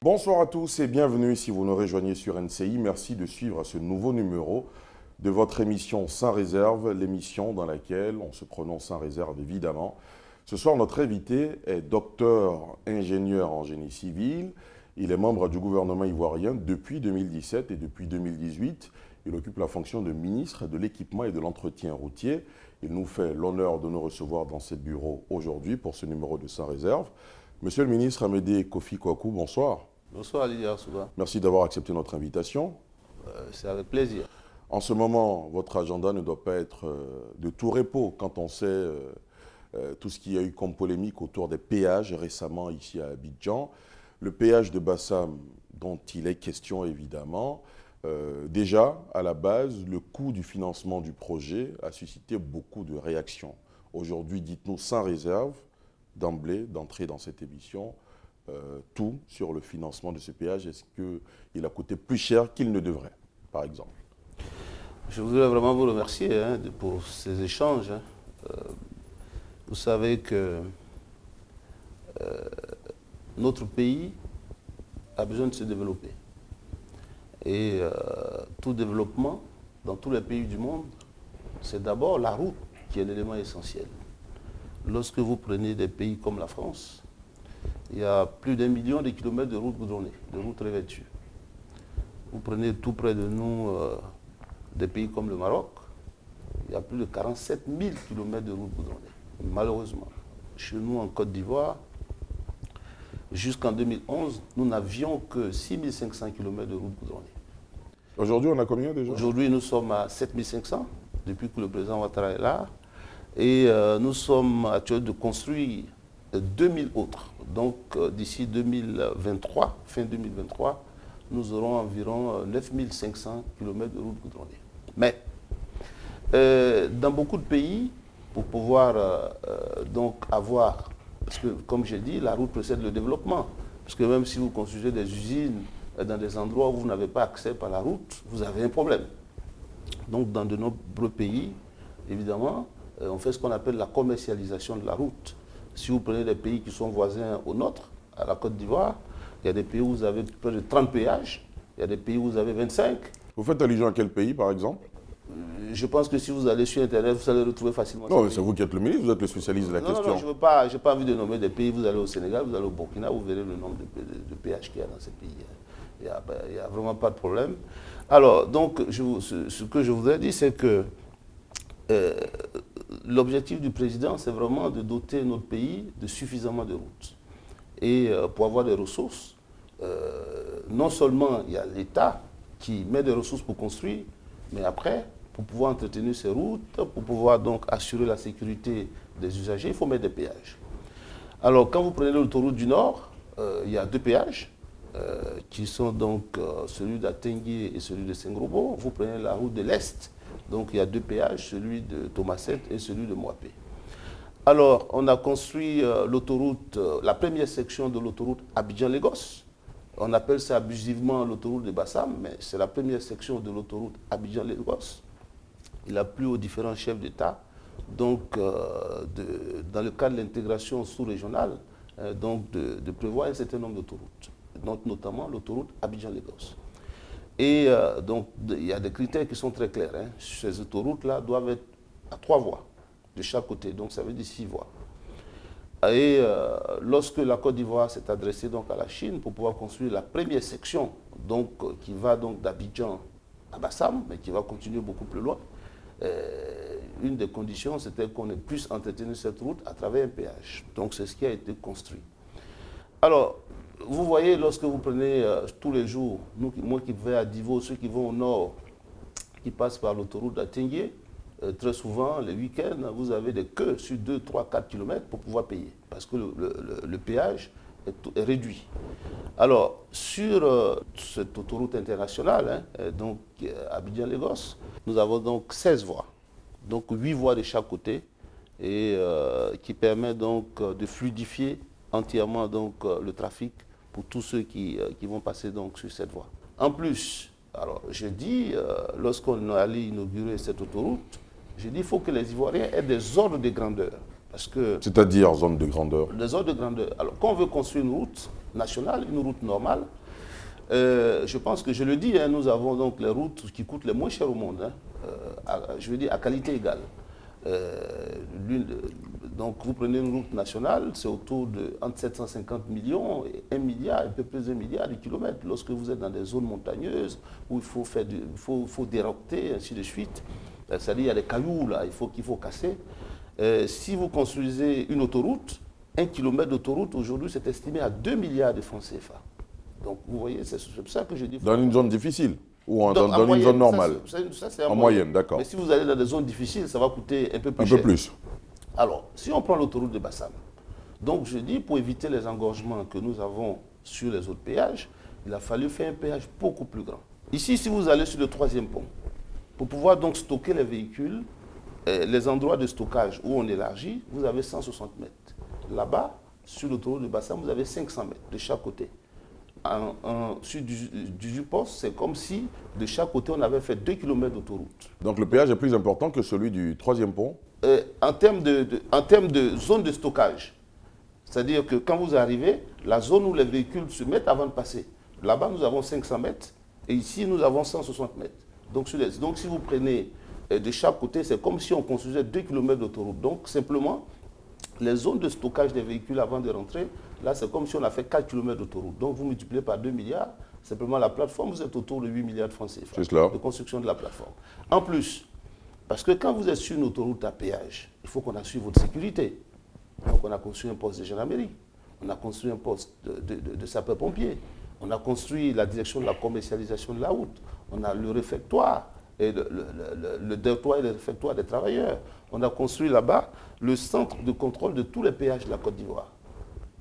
Bonsoir à tous et bienvenue si vous nous rejoignez sur NCI. Merci de suivre ce nouveau numéro de votre émission Sans Réserve, l'émission dans laquelle on se prononce sans réserve évidemment. Ce soir, notre invité est docteur ingénieur en génie civil. Il est membre du gouvernement ivoirien depuis 2017 et depuis 2018, il occupe la fonction de ministre de l'équipement et de l'entretien routier. Il nous fait l'honneur de nous recevoir dans ce bureau aujourd'hui pour ce numéro de Sans Réserve. Monsieur le ministre Amédée Kofi Kwaku, bonsoir. Bonsoir Lydia Souba. Merci d'avoir accepté notre invitation. C'est avec plaisir. En ce moment, votre agenda ne doit pas être de tout repos quand on sait tout ce qu'il y a eu comme polémique autour des péages récemment ici à Abidjan. Le péage de Bassam, dont il est question évidemment, déjà à la base, le coût du financement du projet a suscité beaucoup de réactions. Aujourd'hui, dites-nous sans réserve, d'emblée, d'entrer dans cette émission, tout sur le financement de ce péage. Est-ce qu'il a coûté plus cher qu'il ne devrait, par exemple? Je voudrais vraiment vous remercier pour ces échanges. Vous savez que notre pays a besoin de se développer. Et tout développement, dans tous les pays du monde, c'est d'abord la route qui est l'élément essentiel. Lorsque vous prenez des pays comme la France, il y a plus d'1 million de kilomètres de routes goudronnées, de routes revêtues. Vous prenez tout près de nous des pays comme le Maroc, il y a plus de 47 000 kilomètres de routes goudronnées. Malheureusement, chez nous en Côte d'Ivoire, jusqu'en 2011, nous n'avions que 6 500 kilomètres de routes goudronnées. Aujourd'hui, on a combien déjà? Aujourd'hui, nous sommes à 7 500, depuis que le président Ouattara est là. Et nous sommes actuellement de construire 2000 autres. Donc d'ici 2023, fin 2023, nous aurons environ 9 500 km de routes goudronnées. Mais dans beaucoup de pays, pour pouvoir donc avoir, parce que comme j'ai dit, la route précède le développement, parce que même si vous construisez des usines dans des endroits où vous n'avez pas accès par la route, vous avez un problème. Donc dans de nombreux pays, évidemment, on fait ce qu'on appelle la commercialisation de la route. Si vous prenez des pays qui sont voisins au nôtre, à la Côte d'Ivoire, il y a des pays où vous avez près de 30 péages, il y a des pays où vous avez 25. Vous faites allusion à quel pays, par exemple? Je pense que si vous allez sur Internet, vous allez retrouver facilement. Non, mais c'est vous qui êtes le ministre, vous êtes le spécialiste de la question. Non, je n'ai pas envie de nommer des pays. Vous allez au Sénégal, vous allez au Burkina, vous verrez le nombre de péages qu'il y a dans ces pays. Il n'y a vraiment pas de problème. Alors, donc, ce que je voudrais dire, c'est que l'objectif du président, c'est vraiment de doter notre pays de suffisamment de routes. Et pour avoir des ressources, non seulement il y a l'État qui met des ressources pour construire, mais après, pour pouvoir entretenir ces routes, pour pouvoir donc assurer la sécurité des usagers, il faut mettre des péages. Alors, quand vous prenez l'autoroute du Nord, il y a 2 péages, qui sont donc celui d'Atengué et celui de Sengrobo. Vous prenez la route de l'Est, donc il y a 2 péages, celui de Thomaset et celui de Moapé. Alors, on a construit l'autoroute, la première section de l'autoroute Abidjan-Lagos. On appelle ça abusivement l'autoroute de Bassam, mais c'est la première section de l'autoroute Abidjan-Lagos. Il a plu aux différents chefs d'État, donc dans le cadre de l'intégration sous-régionale, de prévoir un certain nombre d'autoroutes, donc notamment l'autoroute Abidjan-Lagos. Et donc, il y a des critères qui sont très clairs. Ces autoroutes-là doivent être à 3 voies de chaque côté, donc ça veut dire 6 voies. Et lorsque la Côte d'Ivoire s'est adressée donc à la Chine pour pouvoir construire la première section, donc, qui va donc d'Abidjan à Bassam, mais qui va continuer beaucoup plus loin, une des conditions, c'était qu'on puisse entretenir cette route à travers un péage. Donc c'est ce qui a été construit. Alors, vous voyez, lorsque vous prenez tous les jours, moi qui vais à Divo, ceux qui vont au nord, qui passent par l'autoroute d'Atengué, très souvent, les week-ends, vous avez des queues sur 2, 3, 4 km pour pouvoir payer, parce que le péage est réduit. Alors, sur cette autoroute internationale, donc Abidjan-Lagos, nous avons donc 16 voies, donc 8 voies de chaque côté, et qui permet donc de fluidifier entièrement donc, le trafic pour tous ceux qui vont passer donc, sur cette voie. En plus, alors je dis, lorsqu'on allait inaugurer cette autoroute, j'ai dit qu'il faut que les Ivoiriens aient des ordres de grandeur. Parce que C'est-à-dire zone de grandeur. les ordres de grandeur. Alors, quand on veut construire une route nationale, une route normale, je pense que je le dis, hein, nous avons donc les routes qui coûtent les moins chères au monde, hein, je veux dire à qualité égale. Donc vous prenez une route nationale, c'est autour de entre 750 millions et 1 milliard, un peu plus d'1 milliard de kilomètres. Lorsque vous êtes dans des zones montagneuses où il faut faire faut déroquer, ainsi de suite, c'est-à-dire il y a des cailloux là, qu'il faut casser. Si vous construisez une autoroute, 1 kilomètre d'autoroute aujourd'hui c'est estimé à 2 milliards de francs CFA. Donc vous voyez, c'est pour ça que je dis... Dans une zone difficile ou dans moyenne, une zone normale? Ça, c'est en moyenne, d'accord. Mais si vous allez dans des zones difficiles, ça va coûter un peu plus Un cher. peu plus. Alors, si on prend l'autoroute de Bassam, donc je dis, pour éviter les engorgements que nous avons sur les autres péages, il a fallu faire un péage beaucoup plus grand. Ici, si vous allez sur le 3e pont, pour pouvoir donc stocker les véhicules, les endroits de stockage où on élargit, vous avez 160 mètres. Là-bas, sur l'autoroute de Bassam, vous avez 500 mètres de chaque côté. Sur du poste, c'est comme si de chaque côté, on avait fait 2 km d'autoroute. Donc le péage est plus important que celui du 3e pont? En termes de zone de stockage, c'est-à-dire que quand vous arrivez, la zone où les véhicules se mettent avant de passer, là-bas nous avons 500 mètres et ici nous avons 160 mètres. Donc si vous prenez de chaque côté, c'est comme si on construisait 2 km d'autoroute. Donc simplement, les zones de stockage des véhicules avant de rentrer, là c'est comme si on a fait 4 km d'autoroute. Donc vous multipliez par 2 milliards, simplement la plateforme, vous êtes autour de 8 milliards de francs CFA de construction de la plateforme. En plus, parce que quand vous êtes sur une autoroute à péage, il faut qu'on assure votre sécurité. Donc on a construit un poste de gendarmerie, on a construit un poste de sapeur-pompier, on a construit la direction de la commercialisation de la route, on a le réfectoire, et le dortoir et le réfectoire des travailleurs. On a construit là-bas le centre de contrôle de tous les péages de la Côte d'Ivoire.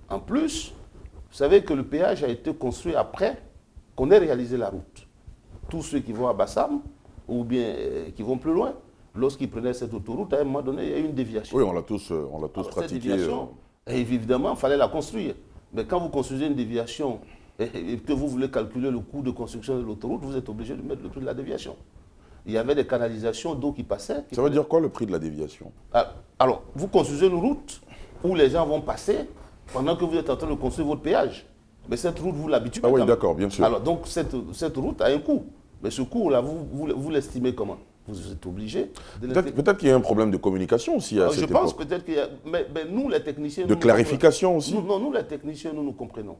En plus, vous savez que le péage a été construit après qu'on ait réalisé la route. Tous ceux qui vont à Bassam, ou bien qui vont plus loin, lorsqu'ils prenaient cette autoroute, à un moment donné, il y a eu une déviation. Oui, on l'a tous pratiqué. Cette déviation, évidemment, il fallait la construire. Mais quand vous construisez une déviation et que vous voulez calculer le coût de construction de l'autoroute, vous êtes obligé de mettre le prix de la déviation. Il y avait des canalisations d'eau qui passaient. Ça veut dire quoi le prix de la déviation? Alors, vous construisez une route où les gens vont passer pendant que vous êtes en train de construire votre péage. Mais cette route, vous l'habituez. Ah oui, d'accord, bien sûr. Alors, donc, cette route a un coût. Mais ce coût-là, vous l'estimez comment? Vous êtes obligé de Peut-être qu'il y a un problème de communication aussi à cette époque. Je pense peut-être qu'il y a... Mais nous, les techniciens... De clarification aussi. Nous, les techniciens, nous comprenons.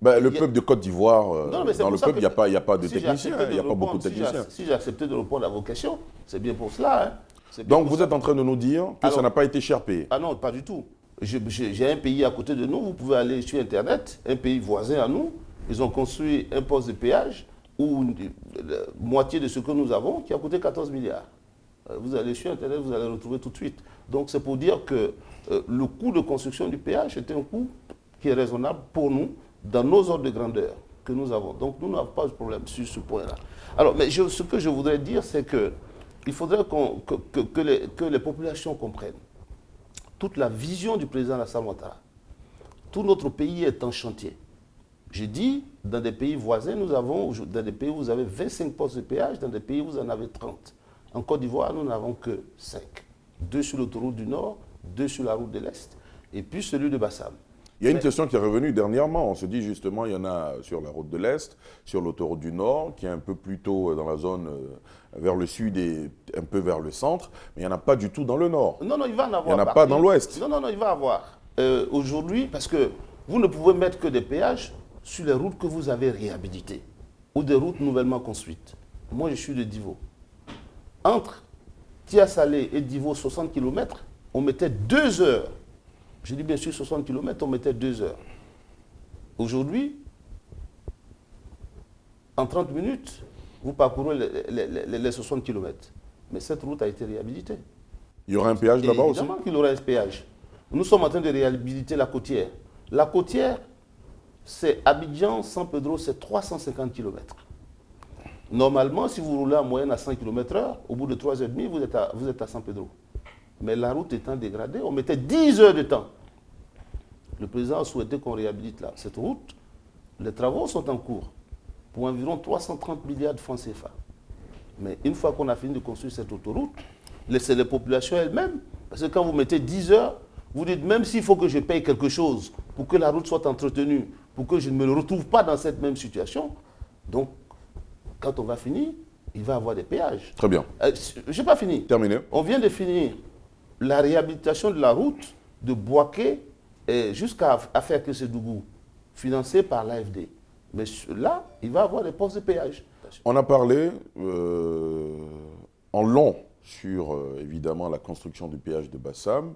Le peuple de Côte d'Ivoire, dans le peuple, il n'y a pas de techniciens, il n'y a pas beaucoup de techniciens. Si j'ai accepté de répondre à vos questions, c'est bien pour cela. Hein. Donc vous êtes en train de nous dire que ça n'a pas été cher payé? Ah non, pas du tout. J'ai un pays à côté de nous, vous pouvez aller sur Internet, un pays voisin à nous, ils ont construit un poste de péage où la moitié de ce que nous avons, qui a coûté 14 milliards. Vous allez sur Internet, vous allez retrouver tout de suite. Donc c'est pour dire que le coût de construction du péage est un coût qui est raisonnable pour nous, dans nos ordres de grandeur que nous avons. Donc nous n'avons pas de problème sur ce point-là. Alors, mais ce que je voudrais dire, c'est qu'il faudrait que les populations comprennent toute la vision du président Alassane Ouattara. Tout notre pays est en chantier. J'ai dit, dans des pays voisins, dans des pays où vous avez 25 postes de péage, dans des pays où vous en avez 30. En Côte d'Ivoire, nous n'avons que 5. 2 sur l'autoroute du Nord, 2 sur la route de l'Est, et puis celui de Bassam. Il y a une question qui est revenue dernièrement. On se dit justement, il y en a sur la route de l'Est, sur l'autoroute du Nord, qui est un peu plus tôt dans la zone vers le sud et un peu vers le centre, mais il n'y en a pas du tout dans le Nord. Non, il va en avoir. Il n'y en a pas dans l'Ouest. Non, il va en avoir. Aujourd'hui, parce que vous ne pouvez mettre que des péages sur les routes que vous avez réhabilitées ou des routes nouvellement construites. Moi, je suis de Divo. Entre Tia-Salé et Divo, 60 km, on mettait 2 heures. Je dis bien sûr 60 km, on mettait 2 heures. Aujourd'hui, en 30 minutes, vous parcourez les 60 km. Mais cette route a été réhabilitée. Il y aura un péage là-bas aussi? Évidemment qu'il y aura un péage. Nous sommes en train de réhabiliter la côtière. La côtière, c'est Abidjan-San Pedro, c'est 350 km. Normalement, si vous roulez en moyenne à 100 km/h, au bout de 3h30, vous êtes à San Pedro. Mais la route étant dégradée, on mettait 10 heures de temps. Le président a souhaité qu'on réhabilite cette route. Les travaux sont en cours pour environ 330 milliards de francs CFA. Mais une fois qu'on a fini de construire cette autoroute, c'est les populations elles-mêmes Parce que quand vous mettez 10 heures, vous dites même s'il faut que je paye quelque chose pour que la route soit entretenue, pour que je ne me retrouve pas dans cette même situation, donc quand on va finir, il va y avoir des péages. Très bien. Je n'ai pas fini. Terminé. On vient de finir la réhabilitation de la route de Boaké jusqu'à Affaire-Kessédougou, financée par l'AFD. Mais là, il va y avoir des postes de péage. On a parlé en long sur, évidemment, la construction du péage de Bassam.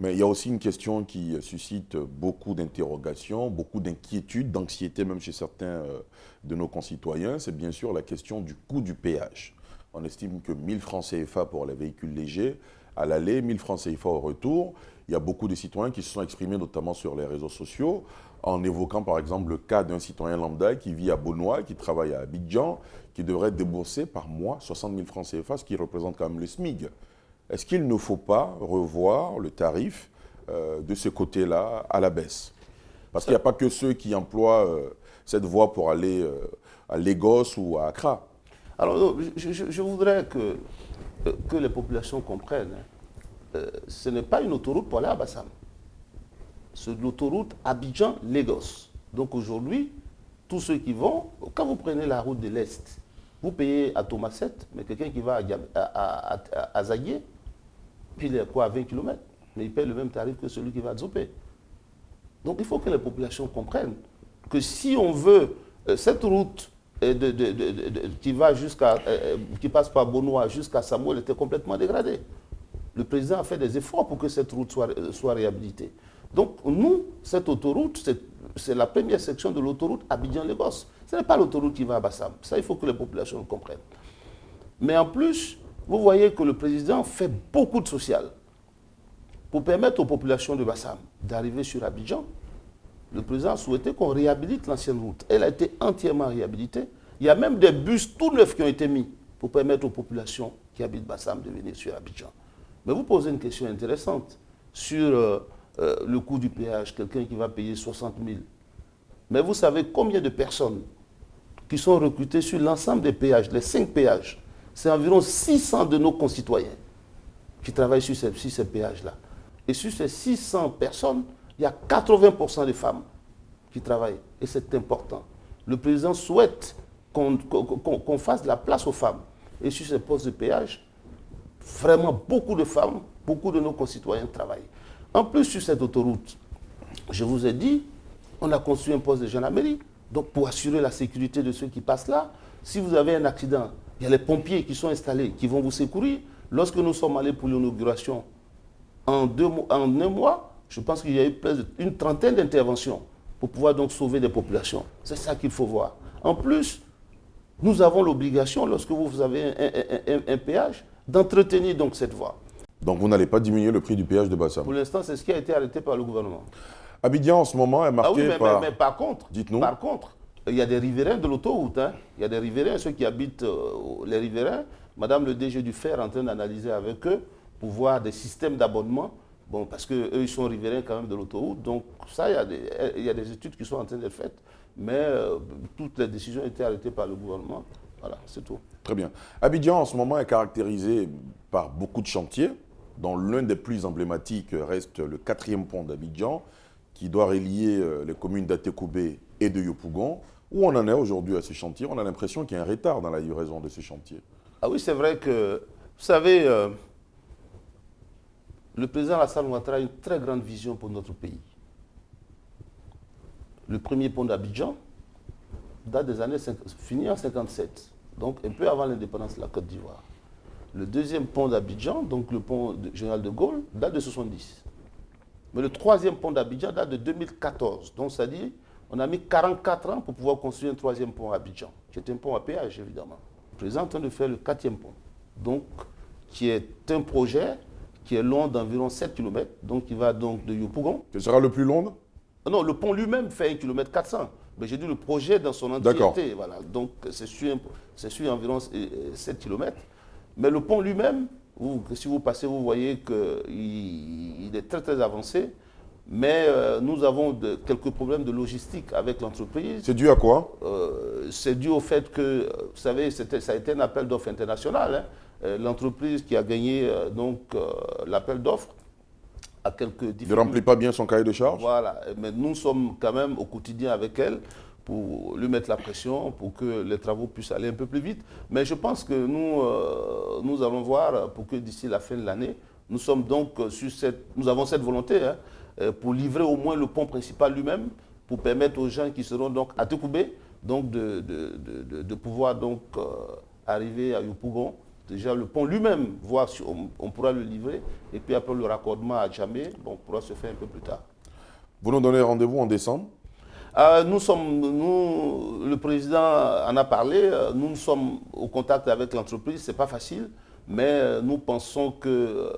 Mais il y a aussi une question qui suscite beaucoup d'interrogations, beaucoup d'inquiétudes, d'anxiété même chez certains de nos concitoyens. C'est bien sûr la question du coût du péage. On estime que 1000 francs CFA pour les véhicules légers à l'aller, 1000 francs CFA au retour. Il y a beaucoup de citoyens qui se sont exprimés, notamment sur les réseaux sociaux, en évoquant par exemple le cas d'un citoyen lambda qui vit à Bonois, qui travaille à Abidjan, qui devrait débourser par mois 60 000 francs CFA, ce qui représente quand même le SMIC. Est-ce qu'il ne faut pas revoir le tarif de ce côté-là à la baisse? Parce qu'il n'y a pas que ceux qui emploient cette voie pour aller à Lagos ou à Accra. Alors, je voudrais que les populations comprennent. Ce n'est pas une autoroute pour aller à Bassam. C'est l'autoroute Abidjan-Lagos. Donc aujourd'hui, tous ceux qui vont, quand vous prenez la route de l'Est, vous payez à Thomaset, mais quelqu'un qui va à Zaguié, puis il est quoi, à 20 km, mais il paye le même tarif que celui qui va à Zopé. Donc il faut que les populations comprennent que si on veut cette route qui va qui passe par Bonois jusqu'à Samuel était complètement dégradée. Le président a fait des efforts pour que cette route soit réhabilitée. Donc nous, cette autoroute, c'est la première section de l'autoroute Abidjan-Lagos. Ce n'est pas l'autoroute qui va à Bassam. Ça, il faut que les populations le comprennent. Mais en plus, vous voyez que le président fait beaucoup de social pour permettre aux populations de Bassam d'arriver sur Abidjan. Le président a souhaité qu'on réhabilite l'ancienne route. Elle a été entièrement réhabilitée. Il y a même des bus tout neufs qui ont été mis pour permettre aux populations qui habitent Bassam de venir sur Abidjan. Mais vous posez une question intéressante sur le coût du péage, quelqu'un qui va payer 60 000. Mais vous savez combien de personnes qui sont recrutées sur l'ensemble des péages, les 5 péages? C'est environ 600 de nos concitoyens qui travaillent sur ces péages-là. Et sur ces 600 personnes, il y a 80% de femmes qui travaillent. Et c'est important. Le président souhaite qu'on fasse de la place aux femmes. Et sur ces postes de péage, vraiment beaucoup de femmes, beaucoup de nos concitoyens travaillent. En plus, sur cette autoroute, je vous ai dit, on a construit un poste de gendarmerie. Donc pour assurer la sécurité de ceux qui passent là, si vous avez un accident, il y a les pompiers qui sont installés, qui vont vous secourir. Lorsque nous sommes allés pour l'inauguration, en un mois, je pense qu'il y a eu près d'une trentaine d'interventions pour pouvoir donc sauver des populations. C'est ça qu'il faut voir. En plus, nous avons l'obligation, lorsque vous avez un péage, d'entretenir donc cette voie. Donc vous n'allez pas diminuer le prix du péage de Bassam? Pour l'instant, c'est ce qui a été arrêté par le gouvernement. Abidjan, en ce moment, est marqué par... Mais par contre, dites-nous. Par contre, il y a des riverains de l'autoroute. Hein. Il y a des riverains, ceux qui habitent les riverains. Madame le DG du Fer est en train d'analyser avec eux pour voir des systèmes d'abonnement. Bon, parce qu'eux, ils sont riverains quand même de l'autoroute. Donc ça, il y a des études qui sont en train d'être faites. Mais toutes les décisions ont été arrêtées par le gouvernement. Voilà, c'est tout. Très bien. Abidjan, en ce moment, est caractérisé par beaucoup de chantiers, dont l'un des plus emblématiques reste le 4e pont d'Abidjan, qui doit relier les communes d'Atekoubé et de Yopougon. Où on en est aujourd'hui à ces chantiers? On a l'impression qu'il y a un retard dans la livraison de ces chantiers. Ah oui, c'est vrai que, vous savez, le président Alassane Ouattara a une très grande vision pour notre pays. Le premier pont d'Abidjan date des années fini en 1957, donc un peu avant l'indépendance de la Côte d'Ivoire. Le deuxième pont d'Abidjan, donc le pont Général de Gaulle, date de 1970. Mais le troisième pont d'Abidjan date de 2014. Donc, c'est-à-dire, on a mis 44 ans pour pouvoir construire un troisième pont à Abidjan, qui est un pont à péage, évidemment. Le président est en train de faire le 4e pont, donc, qui est un projet qui est long d'environ 7 km, donc qui va donc de Yopougon. Ce sera le plus long? Non, le pont lui-même fait 1 km 400. Mais j'ai dit le projet dans son entièreté. Voilà. Donc, c'est sur environ 7 km. Mais le pont lui-même, si vous passez, vous voyez qu'il est très, très avancé. Mais nous avons quelques problèmes de logistique avec l'entreprise. C'est dû à quoi? C'est dû au fait que, vous savez, ça a été un appel d'offres international. Hein. l'entreprise qui a gagné l'appel d'offres a quelques difficultés. Ne remplit pas bien son cahier de charges? Voilà, mais nous sommes quand même au quotidien avec elle pour lui mettre la pression, pour que les travaux puissent aller un peu plus vite. Mais je pense que nous allons voir pour que d'ici la fin de l'année, nous sommes donc nous avons cette volonté pour livrer au moins le pont principal lui-même, pour permettre aux gens qui seront donc à Tekoubé donc de pouvoir donc arriver à Yopougon. Déjà le pont lui-même, voir si on pourra le livrer, et puis après le raccordement à Djamé, bon, pourra se faire un peu plus tard. Vous nous donnez rendez-vous en décembre? Le président en a parlé, nous sommes au contact avec l'entreprise, ce n'est pas facile, mais nous pensons que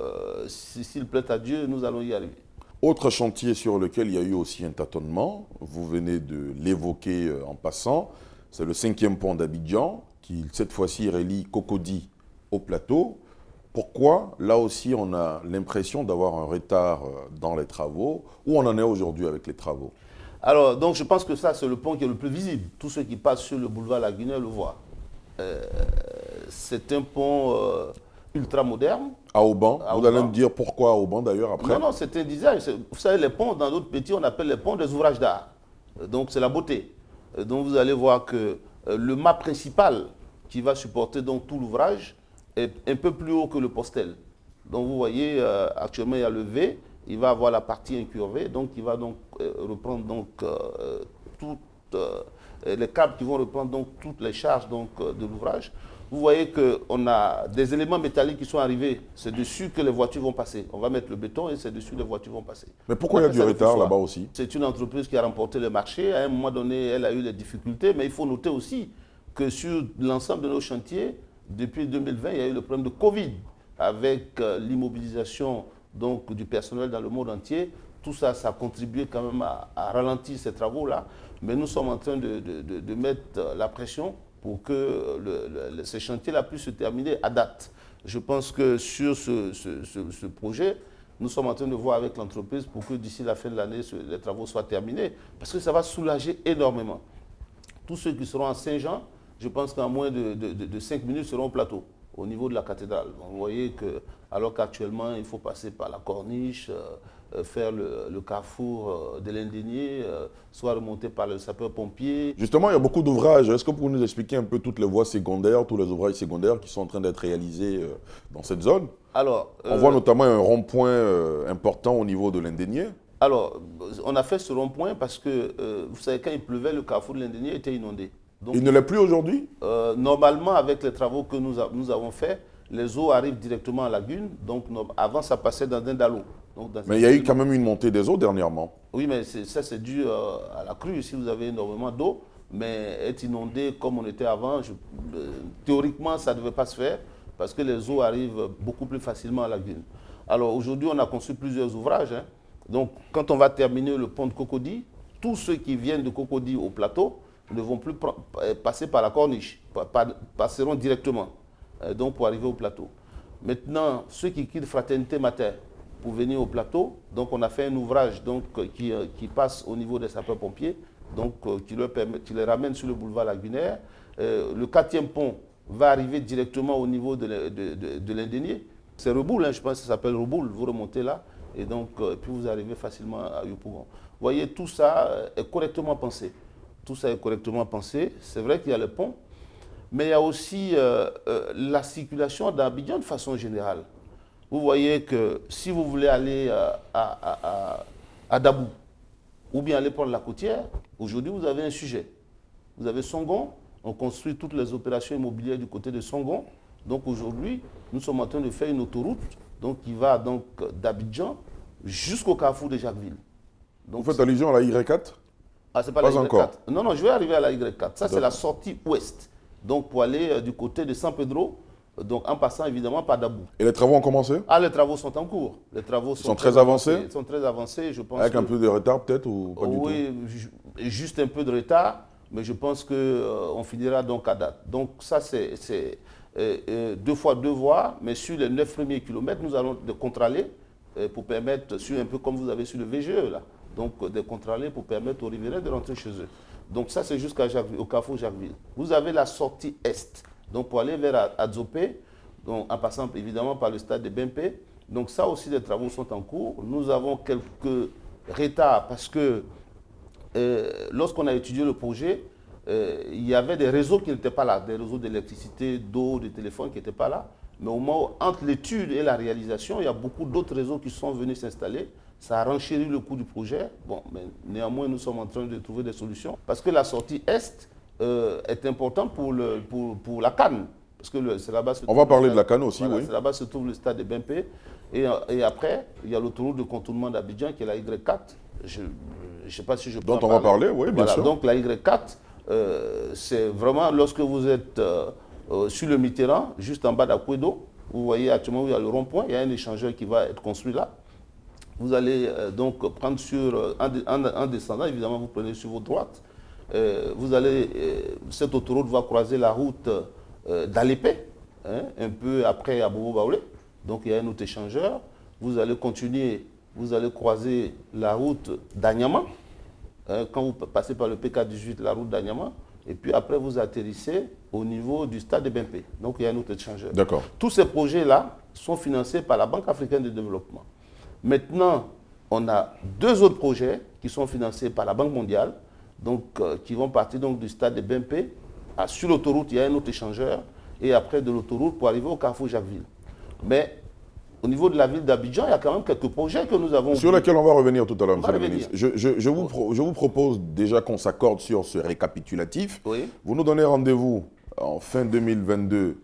s'il plaît à Dieu, nous allons y arriver. Autre chantier sur lequel il y a eu aussi un tâtonnement, vous venez de l'évoquer en passant, c'est le 5e pont d'Abidjan, qui cette fois-ci relie Cocody au plateau. Pourquoi? Là aussi, on a l'impression d'avoir un retard dans les travaux. Où on en est aujourd'hui avec les travaux? Alors, donc je pense que ça, c'est le pont qui est le plus visible. Tous ceux qui passent sur le boulevard Lagunaire le voient. C'est un pont ultra moderne. À Auban. À Vous allez Auban. me dire pourquoi à Auban d'ailleurs après? Non, c'est un design. Vous savez, les ponts, dans d'autres métiers, on appelle les ponts des ouvrages d'art. Donc, c'est la beauté. Donc, vous allez voir que le mât principal qui va supporter donc tout l'ouvrage est un peu plus haut que le postel. Donc, vous voyez, actuellement, il y a le V. Il va avoir la partie incurvée, donc il va donc reprendre donc les câbles qui vont reprendre donc toutes les charges donc de l'ouvrage. Vous voyez qu'on a des éléments métalliques qui sont arrivés. C'est dessus que les voitures vont passer. On va mettre le béton et c'est dessus que les voitures vont passer. Mais pourquoi il y a du retard là-bas aussi? C'est une entreprise qui a remporté le marché. À un moment donné, elle a eu des difficultés, mais il faut noter aussi que sur l'ensemble de nos chantiers, depuis 2020, il y a eu le problème de Covid avec l'immobilisation donc du personnel dans le monde entier. Tout ça, ça a contribué quand même à ralentir ces travaux-là. Mais nous sommes en train de mettre la pression pour que ces chantiers-là puissent se terminer à date. Je pense que sur ce projet, nous sommes en train de voir avec l'entreprise pour que d'ici la fin de l'année, les travaux soient terminés. Parce que ça va soulager énormément. Tous ceux qui seront à Saint-Jean, je pense qu'en moins de 5 minutes seront au plateau, au niveau de la cathédrale. Donc, vous voyez que, alors qu'actuellement, il faut passer par la corniche, faire le carrefour de l'Indénié, soit remonter par le sapeur-pompier. Justement, il y a beaucoup d'ouvrages. Est-ce que vous pouvez nous expliquer un peu toutes les voies secondaires, tous les ouvrages secondaires qui sont en train d'être réalisés dans cette zone? Alors, on voit notamment un rond-point important au niveau de l'Indénié. Alors, on a fait ce rond-point parce que, vous savez, quand il pleuvait, le carrefour de l'Indénié était inondé. Donc, il ne l'est plus aujourd'hui? Normalement, avec les travaux que nous avons faits, les eaux arrivent directement à la lagune. Donc, avant, ça passait dans un dallo. Mais il y a eu quand même une montée des eaux dernièrement. Oui, mais ça, c'est dû à la crue. Ici, vous avez énormément d'eau. Mais être inondé comme on était avant, théoriquement, ça ne devait pas se faire parce que les eaux arrivent beaucoup plus facilement à la lagune. Alors, aujourd'hui, on a construit plusieurs ouvrages. Donc, quand on va terminer le pont de Cocody, tous ceux qui viennent de Cocody au plateau ne vont plus passer par la corniche, passeront directement donc pour arriver au plateau. Maintenant, ceux qui quittent Fraternité Mater pour venir au plateau, donc on a fait un ouvrage donc, qui passe au niveau des sapeurs-pompiers, donc qui les ramène sur le boulevard Lagunaire. Le 4e pont va arriver directement au niveau de l'Indénié. C'est Reboul, je pense que ça s'appelle Reboul, vous remontez là, et donc puis vous arrivez facilement à Yopougon. Vous voyez, tout ça est correctement pensé. Tout ça est correctement pensé. C'est vrai qu'il y a le pont, mais il y a aussi la circulation d'Abidjan de façon générale. Vous voyez que si vous voulez aller à Dabou, ou bien aller prendre la côtière, aujourd'hui vous avez un sujet. Vous avez Songon, on construit toutes les opérations immobilières du côté de Songon. Donc aujourd'hui, nous sommes en train de faire une autoroute donc, qui va donc d'Abidjan jusqu'au carrefour de Jacquesville. Donc, vous faites allusion à la Y4? Ah, c'est pas la Y4. Encore. Non, je vais arriver à la Y4. Ça, c'est la sortie ouest. Donc, pour aller du côté de San Pedro, donc en passant évidemment par Dabou. Et les travaux ont commencé? Ah, les travaux sont en cours. Les travaux sont très avancés? Ils sont très avancés, je pense. Avec un peu de retard peut-être ou pas du tout? Oui, juste un peu de retard, mais je pense qu'on finira donc à date. Donc, ça, c'est 2 fois 2 voies, mais sur les 9 premiers kilomètres, nous allons les contrôler pour permettre, un peu comme vous avez sur le VGE là, donc de contrôler pour permettre aux riverains de rentrer chez eux. Donc ça, c'est jusqu'au carrefour Jacquesville. Vous avez la sortie est. Donc pour aller vers Adzopé, donc en passant évidemment par le stade de BMP. Donc ça aussi, les travaux sont en cours. Nous avons quelques retards parce que lorsqu'on a étudié le projet, il y avait des réseaux qui n'étaient pas là, des réseaux d'électricité, d'eau, de téléphone qui n'étaient pas là. Mais au moment où, entre l'étude et la réalisation, il y a beaucoup d'autres réseaux qui sont venus s'installer. Ça a renchéri le coût du projet. Bon, mais néanmoins, nous sommes en train de trouver des solutions. Parce que la sortie Est est importante pour la CAN. Parce que c'est là-bas. On va parler de la CAN aussi, voilà, oui. c'est là-bas se trouve le stade de BMP. Et après, il y a l'autoroute de contournement d'Abidjan qui est la Y4. Je ne sais pas si je peux Dont en on va parler. parler, oui, bien Voilà, sûr. donc la Y4, c'est vraiment lorsque vous êtes sur le Mitterrand, juste en bas d'Akwedo, vous voyez actuellement où il y a le rond-point, il y a un échangeur qui va être construit là. Vous allez donc prendre sur, en descendant, évidemment vous prenez sur votre droite, vous allez, cette autoroute va croiser la route d'Alépé, hein, un peu après Abobo Baoulé, donc il y a un autre échangeur, vous allez continuer, vous allez croiser la route d'Anyama, quand vous passez par le PK18, la route d'Anyama, et puis après vous atterrissez au niveau du stade de BMP. Donc il y a un autre échangeur. D'accord. Tous ces projets-là sont financés par la Banque africaine de développement. Maintenant, on a deux autres projets qui sont financés par la Banque mondiale, donc, qui vont partir donc, du stade de BMP. Sur l'autoroute, il y a un autre échangeur, et après de l'autoroute pour arriver au carrefour Jacquesville. Mais au niveau de la ville d'Abidjan, il y a quand même quelques projets que nous avons... Sur lesquels on va revenir tout à l'heure, monsieur le revenir. ministre. Je vous propose déjà qu'on s'accorde sur ce récapitulatif. Oui. Vous nous donnez rendez-vous en fin 2022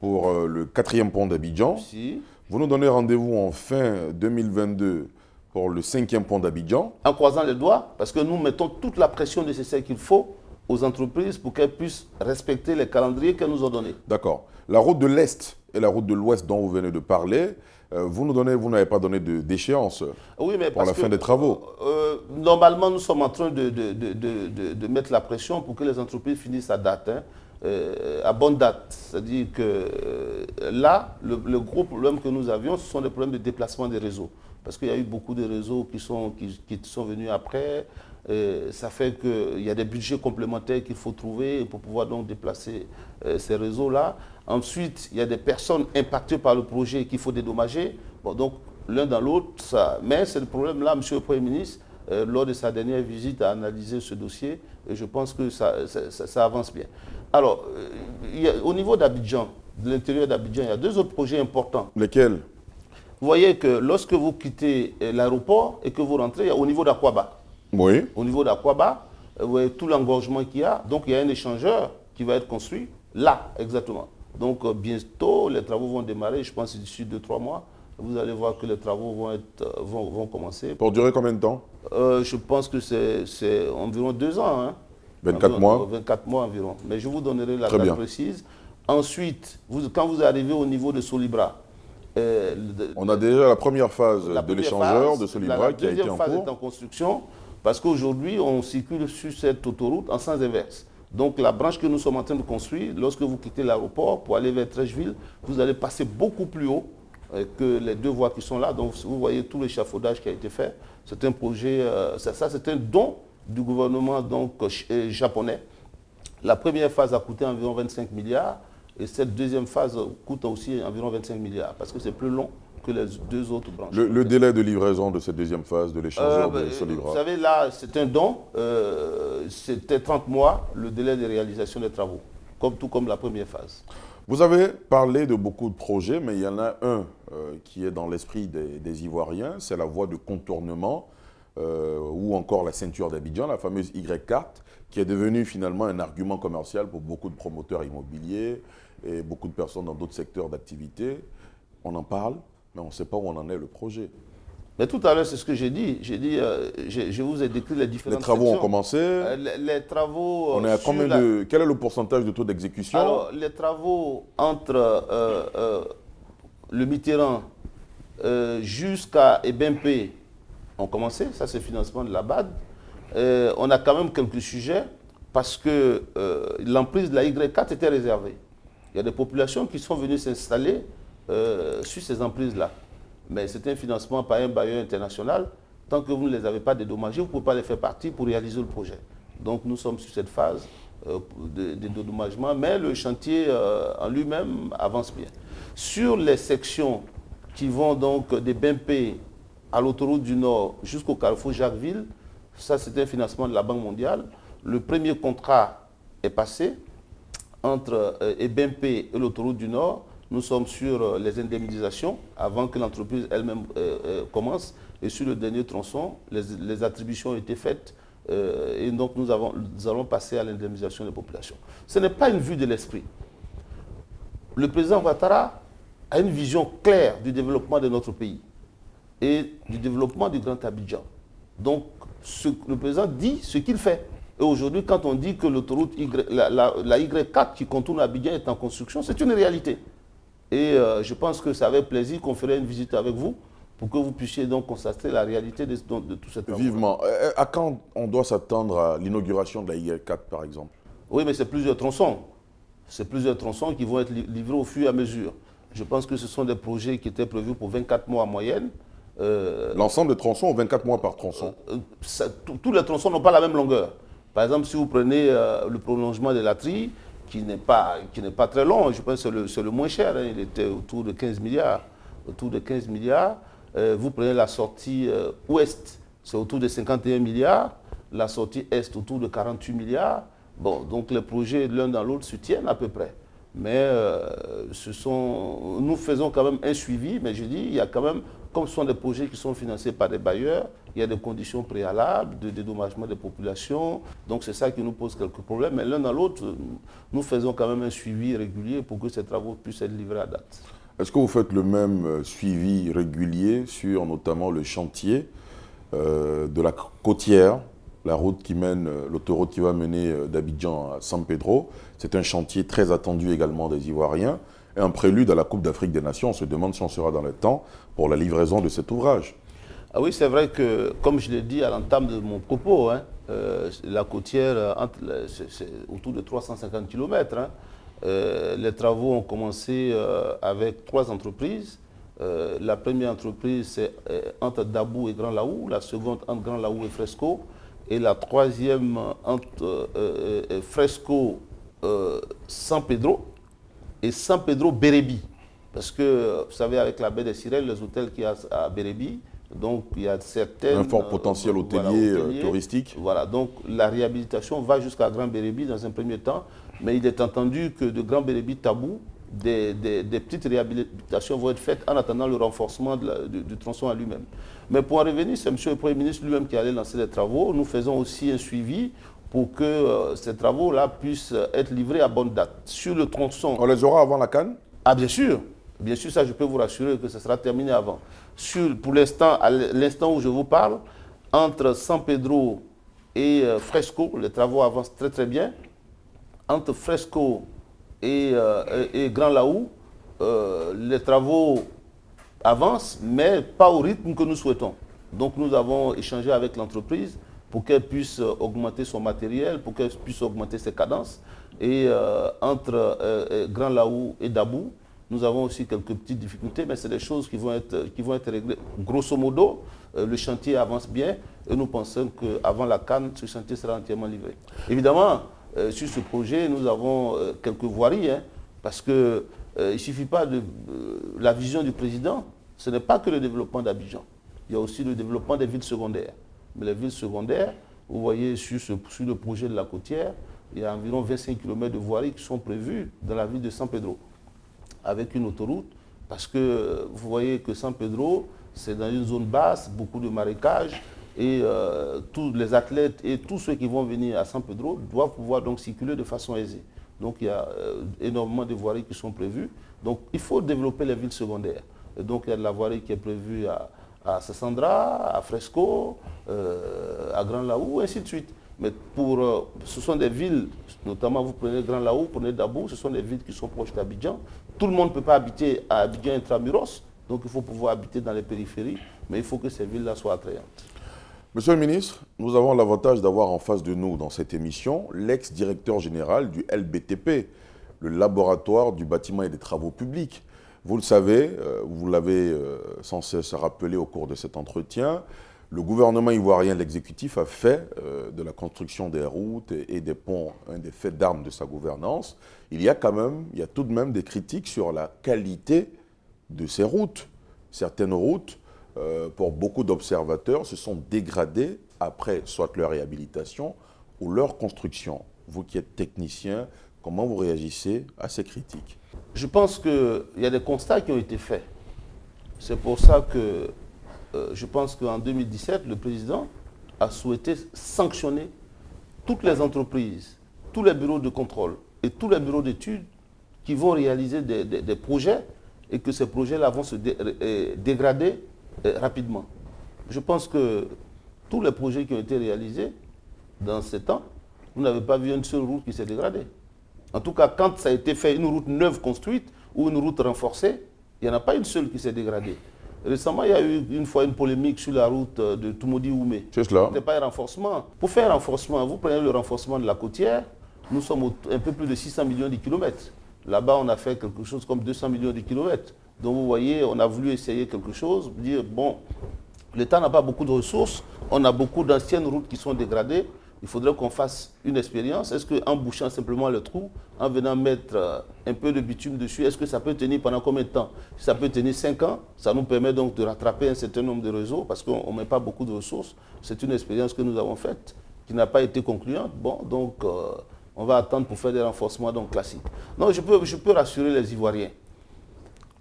pour le 4e pont d'Abidjan. Si. Vous nous donnez rendez-vous en fin 2022 pour le 5e pont d'Abidjan. En croisant les doigts, parce que nous mettons toute la pression nécessaire qu'il faut aux entreprises pour qu'elles puissent respecter les calendriers qu'elles nous ont donnés. D'accord. La route de l'Est et la route de l'Ouest dont vous venez de parler, vous n'avez pas donné d'échéance Oui, mais pour la fin des travaux. Normalement, nous sommes en train de mettre la pression pour que les entreprises finissent à date, hein, à bonne date. C'est-à-dire que là, le gros problème que nous avions, ce sont des problèmes de déplacement des réseaux. Parce qu'il y a eu beaucoup de réseaux qui sont venus après. Ça fait qu'il y a des budgets complémentaires qu'il faut trouver pour pouvoir donc déplacer ces réseaux-là. Ensuite, il y a des personnes impactées par le projet qu'il faut dédommager. Bon, donc, l'un dans l'autre, mais c'est le problème-là, M. le Premier ministre, lors de sa dernière visite, a analysé ce dossier et je pense que ça avance bien. Alors, au niveau d'Abidjan, de l'intérieur d'Abidjan, il y a deux autres projets importants. Lesquels? Vous voyez que lorsque vous quittez l'aéroport et que vous rentrez, au niveau d'Akwaba, Oui. au niveau d'Akwaba, vous voyez tout l'engorgement qu'il y a. Donc, il y a un échangeur qui va être construit là, exactement. Donc, bientôt, les travaux vont démarrer. Je pense d'ici 2-3 mois, vous allez voir que les travaux vont commencer. Pour durer combien de temps? Je pense que c'est environ 2 ans. Hein. 24 mois 24 mois environ. Mais je vous donnerai la Très date bien. précise. Ensuite, quand vous arrivez au niveau de Solibra, on a déjà la première phase la de première l'échangeur phase, de Solibra qui a été en La deuxième phase est cours. en construction parce qu'aujourd'hui, on circule sur cette autoroute en sens inverse. Donc la branche que nous sommes en train de construire, lorsque vous quittez l'aéroport pour aller vers Trècheville, vous allez passer beaucoup plus haut que les deux voies qui sont là. Donc vous voyez tout l'échafaudage qui a été fait. C'est un projet, ça c'est un don du gouvernement donc, japonais. La première phase a coûté environ 25 milliards et cette deuxième phase coûte aussi environ 25 milliards parce que c'est plus long que les deux autres branches. Le délai de livraison de cette deuxième phase de l'échangeur de Solibra. Vous savez, là, c'est un don. C'était 30 mois le délai de réalisation des travaux, tout comme la première phase. Vous avez parlé de beaucoup de projets, mais il y en a un qui est dans l'esprit des Ivoiriens, c'est la voie de contournement ou encore la ceinture d'Abidjan, la fameuse Y4, qui est devenue finalement un argument commercial pour beaucoup de promoteurs immobiliers et beaucoup de personnes dans d'autres secteurs d'activité. On en parle, mais on ne sait pas où on en est le projet. Mais tout à l'heure, c'est ce que j'ai dit. J'ai dit, je vous ai décrit les différentes Les travaux sections. ont commencé. Les travaux... On est à combien quel est le pourcentage de taux d'exécution? Alors, les travaux entre le Mitterrand jusqu'à BMP ont commencé. Ça, c'est le financement de la BAD. On a quand même quelques sujets parce que l'emprise de la Y4 était réservée. Il y a des populations qui sont venues s'installer sur ces emprises-là. Mais c'est un financement par un bailleur international. Tant que vous ne les avez pas dédommagés, vous ne pouvez pas les faire partie pour réaliser le projet. Donc nous sommes sur cette phase des dédommagements, mais le chantier en lui-même avance bien. Sur les sections qui vont donc des Bempé à l'autoroute du Nord jusqu'au carrefour Jacquesville, ça c'est un financement de la Banque mondiale. Le premier contrat est passé entre Bempé et l'autoroute du Nord. Nous sommes sur les indemnisations avant que l'entreprise elle-même commence. Et sur le dernier tronçon, les attributions ont été faites et donc nous allons passer à l'indemnisation des populations. Ce n'est pas une vue de l'esprit. Le président Ouattara a une vision claire du développement de notre pays et du développement du Grand Abidjan. Donc, le président dit ce qu'il fait. Et aujourd'hui, quand on dit que l'autoroute la Y4 qui contourne Abidjan est en construction, c'est une réalité. Et je pense que c'est avec plaisir qu'on ferait une visite avec vous pour que vous puissiez donc constater la réalité de tout cet travail. Vivement. À quand on doit s'attendre à l'inauguration de la Y4, par exemple? Oui, mais c'est plusieurs tronçons. C'est plusieurs tronçons qui vont être livrés au fur et à mesure. Je pense que ce sont des projets qui étaient prévus pour 24 mois en moyenne. L'ensemble des tronçons, 24 mois par tronçon? Tous les tronçons n'ont pas la même longueur. Par exemple, si vous prenez le prolongement de la Tri, qui n'est pas très long, je pense que c'est le moins cher, hein, il était autour de 15 milliards. Autour de 15 milliards. Vous prenez la sortie ouest, c'est autour de 51 milliards. La sortie est autour de 48 milliards. Bon, donc les projets l'un dans l'autre se tiennent à peu près. Mais nous faisons quand même un suivi, mais je dis, il y a quand même, comme ce sont des projets qui sont financés par des bailleurs, il y a des conditions préalables de dédommagement des populations. Donc c'est ça qui nous pose quelques problèmes. Mais l'un dans l'autre, nous faisons quand même un suivi régulier pour que ces travaux puissent être livrés à date. Est-ce que vous faites le même suivi régulier sur notamment le chantier de la côtière, la route qui mène, l'autoroute qui va mener d'Abidjan à San Pedro? C'est un chantier très attendu également des Ivoiriens et un prélude à la Coupe d'Afrique des Nations. On se demande si on sera dans le temps pour la livraison de cet ouvrage. Ah oui, c'est vrai que, comme je l'ai dit à l'entame de mon propos, hein, la côtière, c'est autour de 350 km. Hein. Les travaux ont commencé avec 3 entreprises. La première entreprise, c'est entre Dabou et Grand Laou. La seconde, entre Grand Laou et Fresco. Et la troisième, entre Fresco, San Pedro et San Pedro Bérébi. Parce que, vous savez, avec la baie des Sirènes, les hôtels qu'il y a à Bérébi, donc il y a certaines... Un fort potentiel hôtelier, voilà, touristique. Voilà, donc la réhabilitation va jusqu'à Grand Bérébi dans un premier temps, mais il est entendu que de Grand Bérébi Tabou, des petites réhabilitations vont être faites en attendant le renforcement du tronçon à lui-même. Mais pour en revenir, c'est M. le Premier ministre lui-même qui allait lancer les travaux. Nous faisons aussi un suivi pour que ces travaux-là puissent être livrés à bonne date. Sur le tronçon... On les aura avant la CAN? Ah bien sûr, ça je peux vous rassurer que ce sera terminé avant. Pour l'instant, à l'instant où je vous parle, entre San Pedro et Fresco, les travaux avancent très très bien. Entre Fresco et Grand Laou, les travaux avancent, mais pas au rythme que nous souhaitons. Donc nous avons échangé avec l'entreprise pour qu'elle puisse augmenter son matériel, pour qu'elle puisse augmenter ses cadences. Et entre Grand Laou et Dabou, nous avons aussi quelques petites difficultés, mais c'est des choses qui vont être réglées. Grosso modo, le chantier avance bien et nous pensons qu'avant la CAN, ce chantier sera entièrement livré. Évidemment, sur ce projet, nous avons quelques voiries, hein, parce qu'il ne suffit pas de la vision du président, ce n'est pas que le développement d'Abidjan. Il y a aussi le développement des villes secondaires. Mais les villes secondaires, vous voyez sur le projet de la côtière, il y a environ 25 km de voiries qui sont prévues dans la ville de San Pedro, avec une autoroute, parce que vous voyez que San Pedro, c'est dans une zone basse, beaucoup de marécages, et tous les athlètes et tous ceux qui vont venir à San Pedro doivent pouvoir donc circuler de façon aisée. Donc il y a énormément de voiries qui sont prévues. Donc il faut développer les villes secondaires. Et donc il y a de la voirie qui est prévue à Sassandra, à Fresco, à Grand Laou, ainsi de suite. Mais ce sont des villes, notamment vous prenez Grand Laou, prenez Dabou, ce sont des villes qui sont proches d'Abidjan. Tout le monde ne peut pas habiter à Abidjan intramuros, donc il faut pouvoir habiter dans les périphéries, mais il faut que ces villes-là soient attrayantes. Monsieur le ministre, nous avons l'avantage d'avoir en face de nous dans cette émission l'ex-directeur général du LBTP, le laboratoire du bâtiment et des travaux publics. Vous le savez, vous l'avez sans cesse rappelé au cours de cet entretien, Le gouvernement ivoirien, l'exécutif, a fait de la construction des routes et des ponts un des faits d'armes de sa gouvernance. Il y a tout de même des critiques sur la qualité de ces routes. Certaines routes, pour beaucoup d'observateurs, se sont dégradées après soit leur réhabilitation ou leur construction. Vous qui êtes technicien, comment vous réagissez à ces critiques? Je pense qu'il y a des constats qui ont été faits. C'est pour ça que je pense qu'en 2017, le président a souhaité sanctionner toutes les entreprises, tous les bureaux de contrôle et tous les bureaux d'études qui vont réaliser des projets et que ces projets-là vont se dégrader rapidement. Je pense que tous les projets qui ont été réalisés dans ces temps, vous n'avez pas vu une seule route qui s'est dégradée. En tout cas, quand ça a été fait, une route neuve construite ou une route renforcée, il n'y en a pas une seule qui s'est dégradée. Récemment, il y a eu une fois une polémique sur la route de Toumoudi-Oumé. C'est cela. Ce n'est pas un renforcement. Pour faire un renforcement, vous prenez le renforcement de la côtière, nous sommes un peu plus de 600 millions de kilomètres. Là-bas, on a fait quelque chose comme 200 millions de kilomètres. Donc vous voyez, on a voulu essayer quelque chose, dire, bon, l'État n'a pas beaucoup de ressources, on a beaucoup d'anciennes routes qui sont dégradées, il faudrait qu'on fasse une expérience. Est-ce qu'en bouchant simplement le trou, en venant mettre un peu de bitume dessus, est-ce que ça peut tenir pendant combien de temps? Si ça peut tenir 5 ans, ça nous permet donc de rattraper un certain nombre de réseaux parce qu'on ne met pas beaucoup de ressources. C'est une expérience que nous avons faite qui n'a pas été concluante. Bon, donc on va attendre pour faire des renforcements donc, classiques. Non, je peux rassurer les Ivoiriens.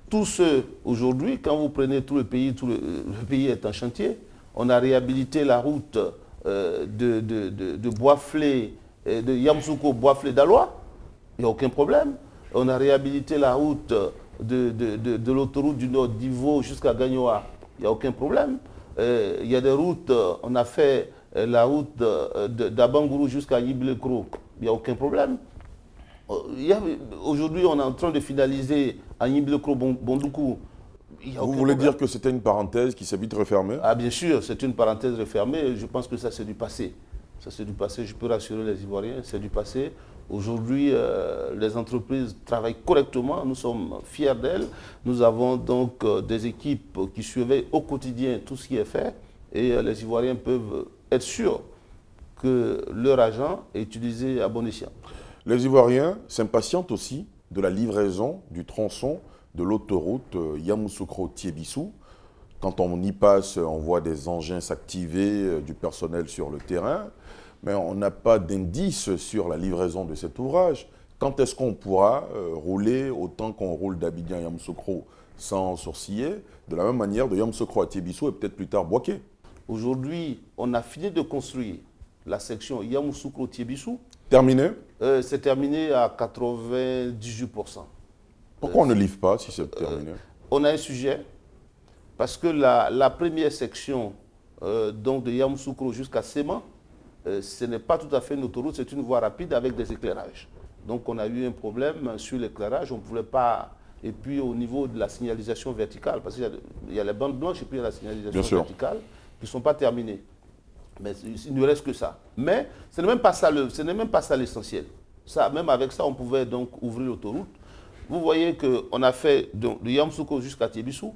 Tous ceux, aujourd'hui, quand vous prenez tout le pays est en chantier. On a réhabilité la route de Boisflé, de Yamoussoukro, Boisflé d'Alois. Il n'y a aucun problème. On a réhabilité la route de l'autoroute du Nord d'Ivo jusqu'à Gagnoa. Il n'y a aucun problème. Il y a des routes, on a fait la route d'Abangourou jusqu'à Yiblekro. Il n'y a aucun problème. Aujourd'hui, on est en train de finaliser à Yiblekro-Bondoukou. Vous voulez dire que c'était une parenthèse qui s'est vite refermée? Ah bien sûr, c'est une parenthèse refermée. Je pense que ça c'est du passé. Ça c'est du passé, je peux rassurer les Ivoiriens, c'est du passé. Aujourd'hui, les entreprises travaillent correctement, nous sommes fiers d'elles. Nous avons donc des équipes qui surveillent au quotidien tout ce qui est fait et les Ivoiriens peuvent être sûrs que leur argent est utilisé à bon escient. Les Ivoiriens s'impatientent aussi de la livraison du tronçon de l'autoroute Yamoussoukro-Tiébissou. Quand on y passe, on voit des engins s'activer, du personnel sur le terrain, mais on n'a pas d'indice sur la livraison de cet ouvrage. Quand est-ce qu'on pourra rouler autant qu'on roule d'Abidjan à Yamoussoukro sans sourciller, de la même manière de Yamoussoukro à Tiébissou et peut-être plus tard Bouaké? Aujourd'hui, on a fini de construire la section Yamoussoukro-Tiébissou. Terminé? C'est terminé à 98%. Pourquoi on ne livre pas si c'est terminé? On a un sujet, parce que la première section donc de Yamoussoukro jusqu'à Séman, ce n'est pas tout à fait une autoroute, c'est une voie rapide avec des éclairages. Donc on a eu un problème sur l'éclairage, on ne pouvait pas... Et puis au niveau de la signalisation verticale, parce qu'il y a les bandes blanches et puis il y a la signalisation verticale qui ne sont pas terminées. Mais il ne reste que ça. Mais ce n'est même pas ça l'essentiel. Même avec ça, on pouvait donc ouvrir l'autoroute. Vous voyez qu'on a fait de Yamoussoukro jusqu'à Tiébissou.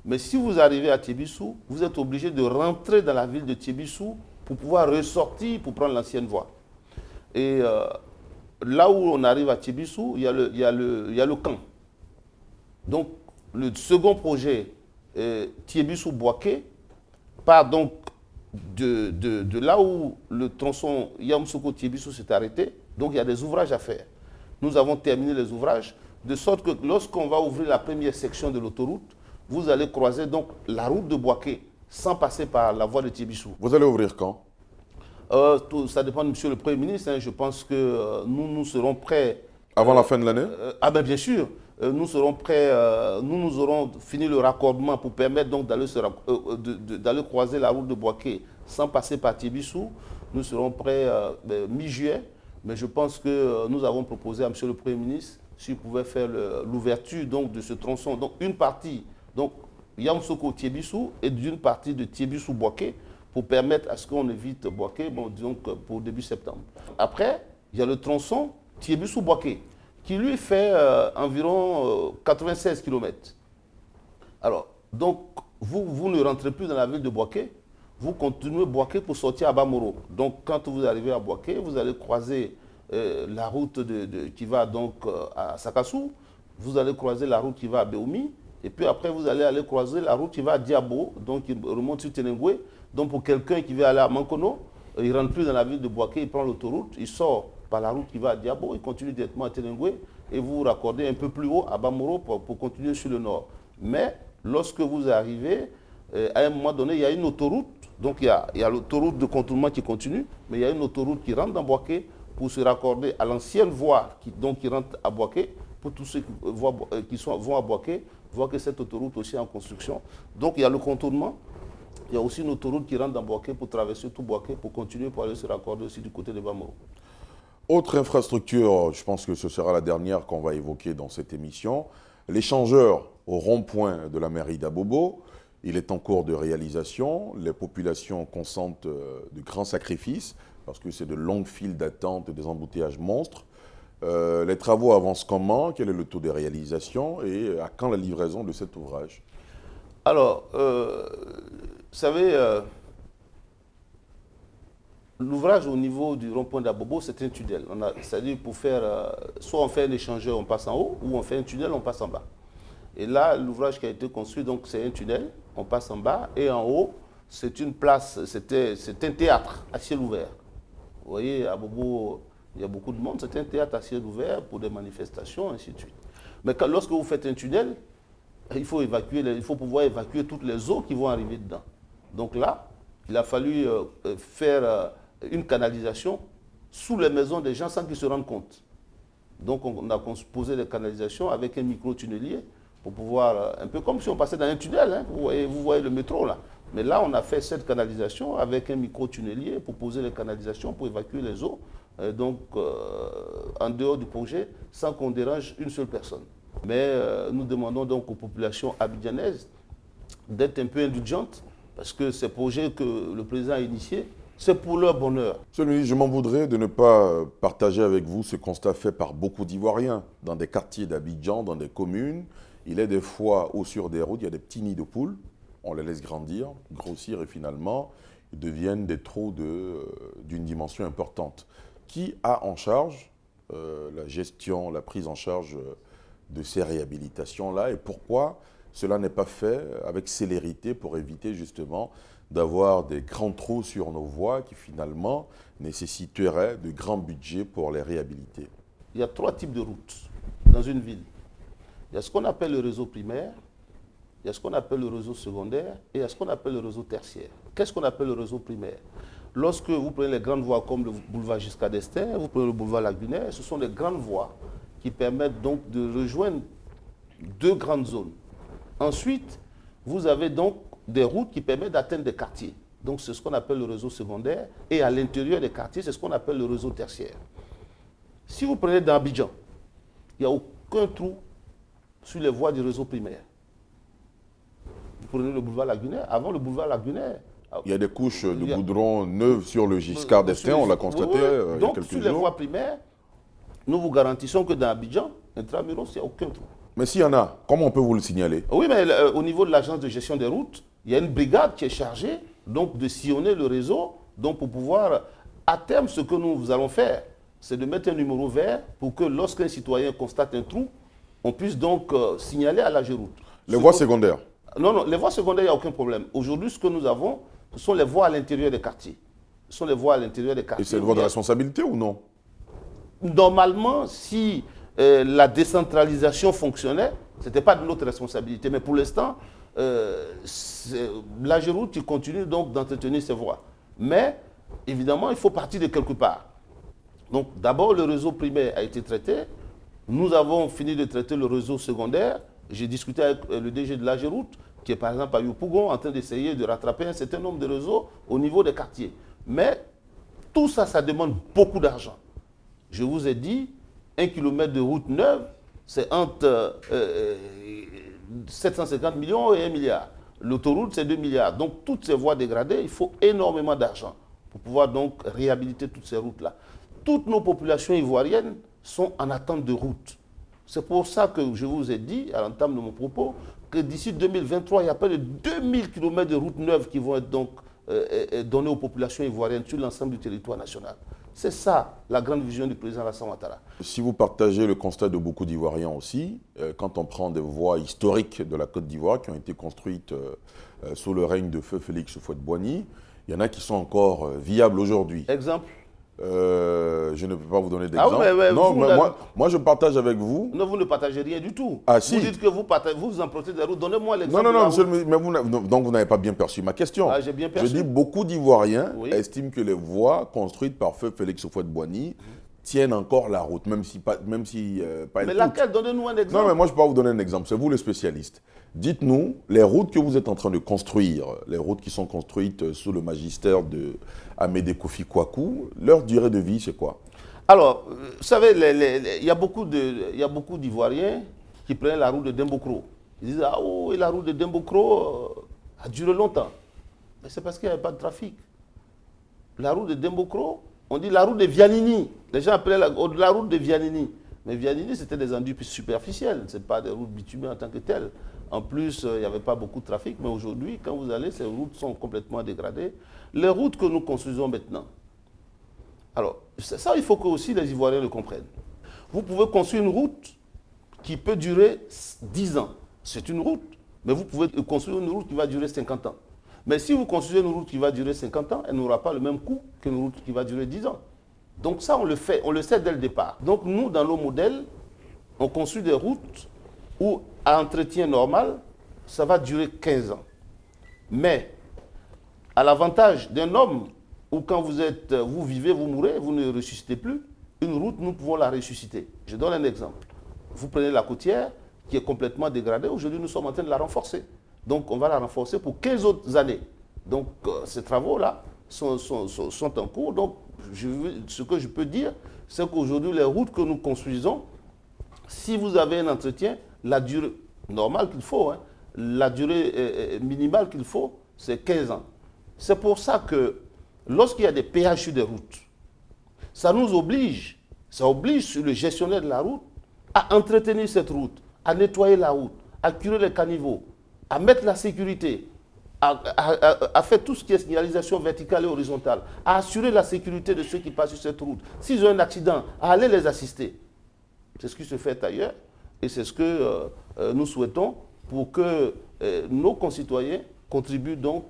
Mais si vous arrivez à Tiébissou, vous êtes obligé de rentrer dans la ville de Tiébissou pour pouvoir ressortir pour prendre l'ancienne voie. Et là où on arrive à Tiébissou, il y a le camp. Donc, le second projet, Tiébissou-Bouaké, part donc de là où le tronçon Yamoussoukro-Tiébissou s'est arrêté. Donc, il y a des ouvrages à faire. Nous avons terminé les ouvrages, de sorte que lorsqu'on va ouvrir la première section de l'autoroute, vous allez croiser donc la route de Bouaké sans passer par la voie de Tiébissou. Vous allez ouvrir quand? Ça dépend de M. le Premier ministre. Je pense que nous serons prêts. Avant la fin de l'année? Ah ben bien sûr. Nous serons prêts, nous aurons fini le raccordement pour permettre donc d'aller croiser la route de Bouaké sans passer par Tiébissou. Nous serons prêts mi-juillet, mais je pense que nous avons proposé à M. le Premier ministre s'il pouvait faire l'ouverture de ce tronçon. Donc une partie, donc Yamoussoukro-Tiébissou et d'une partie de Tiébissou-Bouaké pour permettre à ce qu'on évite Bouaké, donc pour début septembre. Après, il y a le tronçon Tiébissou-Bouaké, qui lui fait environ 96 km. Alors, donc, vous ne rentrez plus dans la ville de Bouaké, vous continuez Boaké pour sortir à Bamoro. Donc quand vous arrivez à Boaké, vous allez croiser la route qui va donc à Sakassou, vous allez croiser la route qui va à Béoumi, et puis après vous allez croiser la route qui va à Diabo, donc il remonte sur Tenengwe. Donc pour quelqu'un qui veut aller à Mankono, il ne rentre plus dans la ville de Boaké, il prend l'autoroute, il sort par la route qui va à Diabo, il continue directement à Tenengwe, et vous vous raccordez un peu plus haut à Bamoro pour continuer sur le nord. Mais lorsque vous arrivez, à un moment donné, il y a une autoroute. Donc il y a l'autoroute de contournement qui continue, mais il y a une autoroute qui rentre dans Boaké pour se raccorder à l'ancienne voie qui rentre à Boaké. Pour tous ceux vont à Boaké, voient que cette autoroute aussi est en construction. Donc il y a le contournement. Il y a aussi une autoroute qui rentre dans Boaké pour traverser tout Boaké pour continuer pour aller se raccorder aussi du côté de Bamoro. Autre infrastructure, je pense que ce sera la dernière qu'on va évoquer dans cette émission, l'échangeur au rond-point de la mairie d'Abobo. Il est en cours de réalisation. Les populations consentent de grands sacrifices parce que c'est de longues files d'attente et des embouteillages monstres. Les travaux avancent comment? Quel est le taux de réalisation et à quand la livraison de cet ouvrage? Alors, vous savez, l'ouvrage au niveau du rond-point d'Abobo, c'est un tunnel. C'est-à-dire pour faire, soit on fait un échangeur, on passe en haut, ou on fait un tunnel, on passe en bas. Et là, l'ouvrage qui a été construit, donc c'est un tunnel, on passe en bas, et en haut, c'est une place, c'est un théâtre à ciel ouvert. Vous voyez, à Bobo, il y a beaucoup de monde, c'est un théâtre à ciel ouvert pour des manifestations, ainsi de suite. Mais lorsque vous faites un tunnel, il faut pouvoir évacuer toutes les eaux qui vont arriver dedans. Donc là, il a fallu faire une canalisation sous les maisons des gens sans qu'ils se rendent compte. Donc on a posé des canalisations avec un micro-tunnelier pour pouvoir, un peu comme si on passait dans un tunnel, hein, vous voyez le métro là. Mais là, on a fait cette canalisation avec un micro-tunnelier pour poser les canalisations, pour évacuer les eaux, en dehors du projet, sans qu'on dérange une seule personne. Mais nous demandons donc aux populations abidjanaises d'être un peu indulgentes, parce que ces projets que le président a initiés, c'est pour leur bonheur. Monsieur le ministre, je m'en voudrais de ne pas partager avec vous ce constat fait par beaucoup d'Ivoiriens. Dans des quartiers d'Abidjan, dans des communes, il est des fois, au sur des routes, il y a des petits nids de poules. On les laisse grandir, grossir et finalement, ils deviennent des trous d'une dimension importante. Qui a en charge la gestion, la prise en charge de ces réhabilitations-là et pourquoi cela n'est pas fait avec célérité pour éviter justement d'avoir des grands trous sur nos voies qui finalement nécessiteraient de grands budgets pour les réhabiliter? Il y a 3 types de routes dans une ville. Il y a ce qu'on appelle le réseau primaire, il y a ce qu'on appelle le réseau secondaire et il y a ce qu'on appelle le réseau tertiaire. Qu'est-ce qu'on appelle le réseau primaire? Lorsque vous prenez les grandes voies comme le boulevard Giscard d'Estaing, vous prenez le boulevard Lagunaire, ce sont des grandes voies qui permettent donc de rejoindre 2 grandes zones. Ensuite, vous avez donc des routes qui permettent d'atteindre des quartiers. Donc c'est ce qu'on appelle le réseau secondaire. Et à l'intérieur des quartiers, c'est ce qu'on appelle le réseau tertiaire. Si vous prenez dans Abidjan, il n'y a aucun trou sur les voies du réseau primaire. Vous prenez le boulevard Lagunaire. Avant le boulevard Lagunaire, il y a des couches de goudron neuves sur le Giscard d'Estaing, on l'a constaté il y a quelques jours. Donc sur les voies primaires, nous vous garantissons que dans Abidjan, intramuros, il n'y a aucun trou. Mais s'il y en a, comment on peut vous le signaler? Oui, mais au niveau de l'agence de gestion des routes, il y a une brigade qui est chargée donc, de sillonner le réseau donc, pour pouvoir, à terme, ce que nous allons faire, c'est de mettre un numéro vert pour que lorsqu'un citoyen constate un trou, on puisse donc signaler à l'AGEROUTE. Les voies secondaires? Non, les voies secondaires, il n'y a aucun problème. Aujourd'hui, ce que nous avons, ce sont les voies à l'intérieur des quartiers. Ce sont les voies à l'intérieur des quartiers. Et c'est votre responsabilité ou non? Normalement, si la décentralisation fonctionnait, ce n'était pas de notre responsabilité. Mais pour l'instant, l'AGEROUTE qui continue donc d'entretenir ces voies. Mais, évidemment, il faut partir de quelque part. Donc, d'abord, le réseau primaire a été traité. Nous avons fini de traiter le réseau secondaire. J'ai discuté avec le DG de l'AGEROUTE, qui est par exemple à Yopougon, en train d'essayer de rattraper un certain nombre de réseaux au niveau des quartiers. Mais tout ça, ça demande beaucoup d'argent. Je vous ai dit, 1 km de route neuve, c'est entre 750 millions et 1 milliard. L'autoroute, c'est 2 milliards. Donc, toutes ces voies dégradées, il faut énormément d'argent pour pouvoir donc réhabiliter toutes ces routes-là. Toutes nos populations ivoiriennes sont en attente de routes. C'est pour ça que je vous ai dit, à l'entame de mon propos, que d'ici 2023, il y a près de 2000 km de routes neuves qui vont être donc donner aux populations ivoiriennes sur l'ensemble du territoire national. C'est ça la grande vision du président Alassane Ouattara. Si vous partagez le constat de beaucoup d'Ivoiriens aussi, quand on prend des voies historiques de la Côte d'Ivoire qui ont été construites sous le règne de feu Félix Houphouët-Boigny, il y en a qui sont encore viables aujourd'hui. Exemple? Je ne peux pas vous donner d'exemple. Ah oui, non, mais moi, je partage avec vous. Non, vous ne partagez rien du tout. Ah, vous si. dites que vous empruntez des routes. Donnez-moi l'exemple. Non, monsieur le ministre, mais donc vous n'avez pas bien perçu ma question. Ah, j'ai bien perçu. Je dis beaucoup d'Ivoiriens estiment que les voies construites par feu Félix Houphouët-Boigny tiennent encore la route, même si pas mais laquelle? Donnez-nous un exemple. Non, mais moi je peux pas vous donner un exemple, c'est vous le spécialiste. Dites-nous, les routes que vous êtes en train de construire, les routes qui sont construites sous le magistère de Amédée Kofi Kwaku, leur durée de vie, c'est quoi? Alors, vous savez, il y a beaucoup d'Ivoiriens qui prennent la route de Dembokro. Ils disent, ah oh, et la route de Dembokro a duré longtemps. Mais c'est parce qu'il n'y avait pas de trafic. La route de Dembokro, on dit la route de Vianini. Les gens appelaient la route de Vianini. Mais Vianini, c'était des enduits superficiels. Ce n'est pas des routes bitumées en tant que telles. En plus, il n'y avait pas beaucoup de trafic. Mais aujourd'hui, quand vous allez, ces routes sont complètement dégradées. Les routes que nous construisons maintenant, alors, ça, il faut que aussi les Ivoiriens le comprennent. Vous pouvez construire une route qui peut durer 10 ans. C'est une route. Mais vous pouvez construire une route qui va durer 50 ans. Mais si vous construisez une route qui va durer 50 ans, elle n'aura pas le même coût qu'une route qui va durer 10 ans. Donc ça, on le sait dès le départ. Donc nous, dans nos modèles, on construit des routes où, à entretien normal, ça va durer 15 ans. Mais, à l'avantage d'un homme, où quand vous vivez, vous mourrez, vous ne ressuscitez plus, une route, nous pouvons la ressusciter. Je donne un exemple. Vous prenez la côtière, qui est complètement dégradée. Aujourd'hui, nous sommes en train de la renforcer. Donc, on va la renforcer pour 15 autres années. Donc, ces travaux-là sont en cours. Donc, ce que je peux dire, c'est qu'aujourd'hui, les routes que nous construisons, si vous avez un entretien, la durée normale qu'il faut, la durée minimale qu'il faut, c'est 15 ans. C'est pour ça que lorsqu'il y a des péages sur des routes, ça oblige sur le gestionnaire de la route à entretenir cette route, à nettoyer la route, à curer les caniveaux, à mettre la sécurité, à faire tout ce qui est signalisation verticale et horizontale, à assurer la sécurité de ceux qui passent sur cette route. S'ils ont un accident, à aller les assister. C'est ce qui se fait ailleurs et c'est ce que nous souhaitons pour que nos concitoyens contribuent donc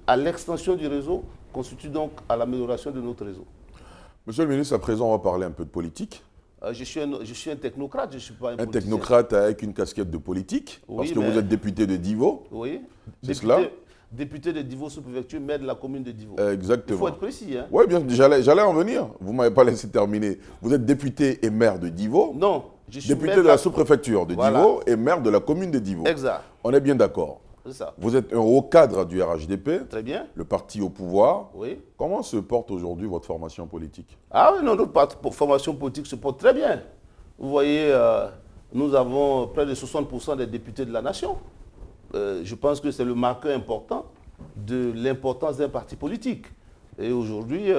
à l'extension du réseau, constituent donc à l'amélioration de notre réseau. Monsieur le ministre, à présent, on va parler un peu de politique. Je suis un technocrate, je ne suis pas un politicien. Technocrate avec une casquette de politique, oui, parce que vous êtes député de Divo. Oui, c'est cela. Député de Divo sous-préfecture, maire de la commune de Divo. Exactement. Il faut être précis. Hein. Oui, bien, j'allais en venir. Vous ne m'avez pas laissé terminer. Vous êtes député et maire de Divo. Non, je suis député de la sous-préfecture de Divo et maire de la commune de Divo. Exact. On est bien d'accord. C'est ça. Vous êtes un haut cadre du RHDP. Très bien. Le parti au pouvoir. Oui. Comment se porte aujourd'hui votre formation politique? Ah oui, non, notre formation politique se porte très bien. Vous voyez, nous avons près de 60% des députés de la nation. Je pense que c'est le marqueur important de l'importance d'un parti politique. Et aujourd'hui,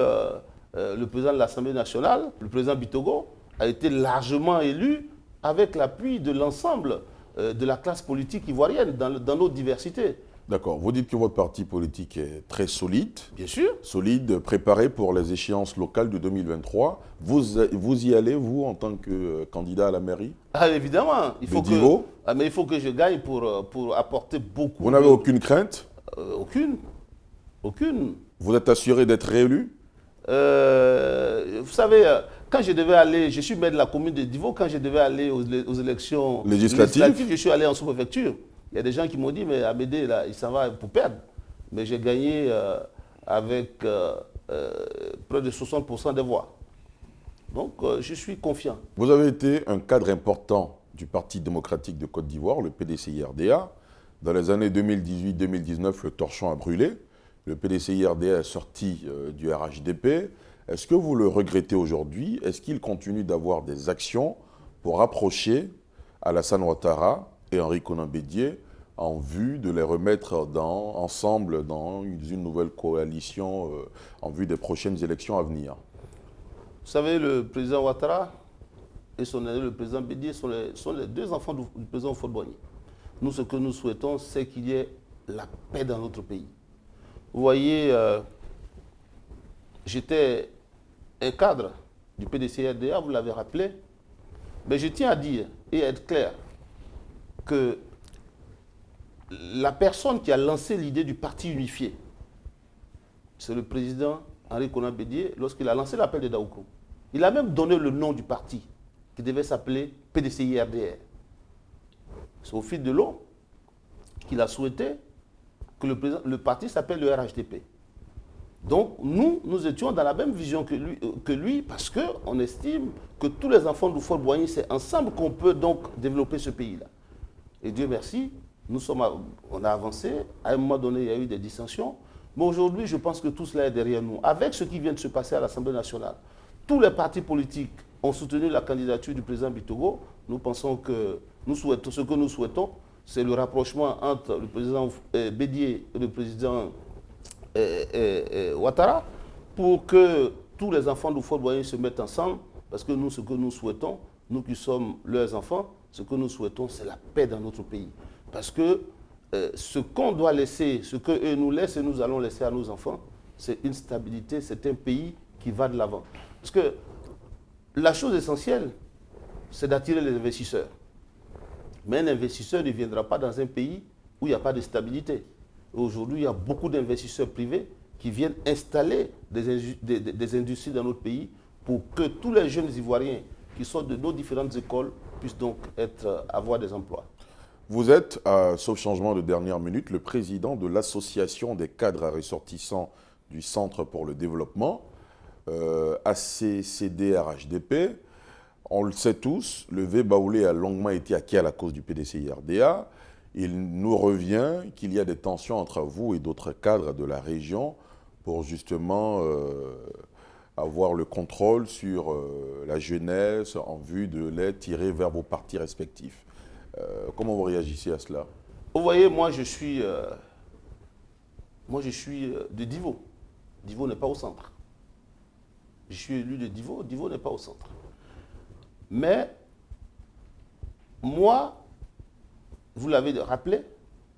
le président de l'Assemblée nationale, le président Bitogo, a été largement élu avec l'appui de l'ensemble de la classe politique ivoirienne dans nos diversités. D'accord. Vous dites que votre parti politique est très solide. Bien sûr. Solide, préparé pour les échéances locales de 2023. Vous y allez, vous, en tant que candidat à la mairie? Ah, évidemment. Mais il faut que je gagne pour apporter beaucoup. Vous n'avez aucune crainte? Aucune. Aucune. Vous êtes assuré d'être réélu? Vous savez, quand je devais aller, je suis maire de la commune de Divo, quand je devais aller aux élections législatives, je suis allé en sous-préfecture. Il y a des gens qui m'ont dit, mais Amédée, là, il s'en va pour perdre. Mais j'ai gagné avec près de 60% des voix. Donc, je suis confiant. Vous avez été un cadre important du Parti démocratique de Côte d'Ivoire, le PDCI-RDA. Dans les années 2018-2019, le torchon a brûlé. Le PDCI-RDA est sorti du RHDP. Est-ce que vous le regrettez aujourd'hui? Est-ce qu'il continue d'avoir des actions pour rapprocher Alassane Ouattara et Henri Konan Bédié en vue de les remettre ensemble dans une nouvelle coalition en vue des prochaines élections à venir? Vous savez, le président Ouattara et son aîné, le président Bédié, sont les deux enfants du président Houphouët-Boigny. Nous, ce que nous souhaitons, c'est qu'il y ait la paix dans notre pays. Vous voyez, j'étais un cadre du PDCRDA, vous l'avez rappelé, mais je tiens à dire et à être clair que la personne qui a lancé l'idée du parti unifié, c'est le président Henri Konan Bédié lorsqu'il a lancé l'appel de Daoukou. Il a même donné le nom du parti qui devait s'appeler PDCI-RDR. C'est au fil de l'eau qu'il a souhaité que le parti s'appelle le RHDP. Donc nous étions dans la même vision que lui parce qu'on estime que tous les enfants du Fort Boigny, c'est ensemble qu'on peut donc développer ce pays-là. Et Dieu merci, on a avancé. À un moment donné, il y a eu des dissensions. Mais aujourd'hui, je pense que tout cela est derrière nous. Avec ce qui vient de se passer à l'Assemblée nationale, tous les partis politiques ont soutenu la candidature du président Bitogo. Nous pensons que ce que nous souhaitons, c'est le rapprochement entre le président Bédié et le président Ouattara pour que tous les enfants du Fort Boigny se mettent ensemble. Parce que nous, ce que nous souhaitons, nous qui sommes leurs enfants, ce que nous souhaitons, c'est la paix dans notre pays. Parce que ce qu'on doit laisser, ce qu'eux nous laissent et nous allons laisser à nos enfants, c'est une stabilité, c'est un pays qui va de l'avant. Parce que la chose essentielle, c'est d'attirer les investisseurs. Mais un investisseur ne viendra pas dans un pays où il n'y a pas de stabilité. Aujourd'hui, il y a beaucoup d'investisseurs privés qui viennent installer des industries dans notre pays pour que tous les jeunes Ivoiriens qui sortent de nos différentes écoles puissent donc avoir des emplois. Vous êtes, sauf changement de dernière minute, le président de l'association des cadres ressortissants du Centre pour le développement, ACCD-RHDP. On le sait tous, le V. Baoulé a longuement été acquis à la cause du PDCI-RDA. Il nous revient qu'il y a des tensions entre vous et d'autres cadres de la région pour justement avoir le contrôle sur la jeunesse en vue de les tirer vers vos partis respectifs. Comment vous réagissez à cela? Vous voyez, moi je suis de Divo. Divo n'est pas au centre. Je suis élu de Divo, Divo n'est pas au centre. Mais moi, vous l'avez rappelé,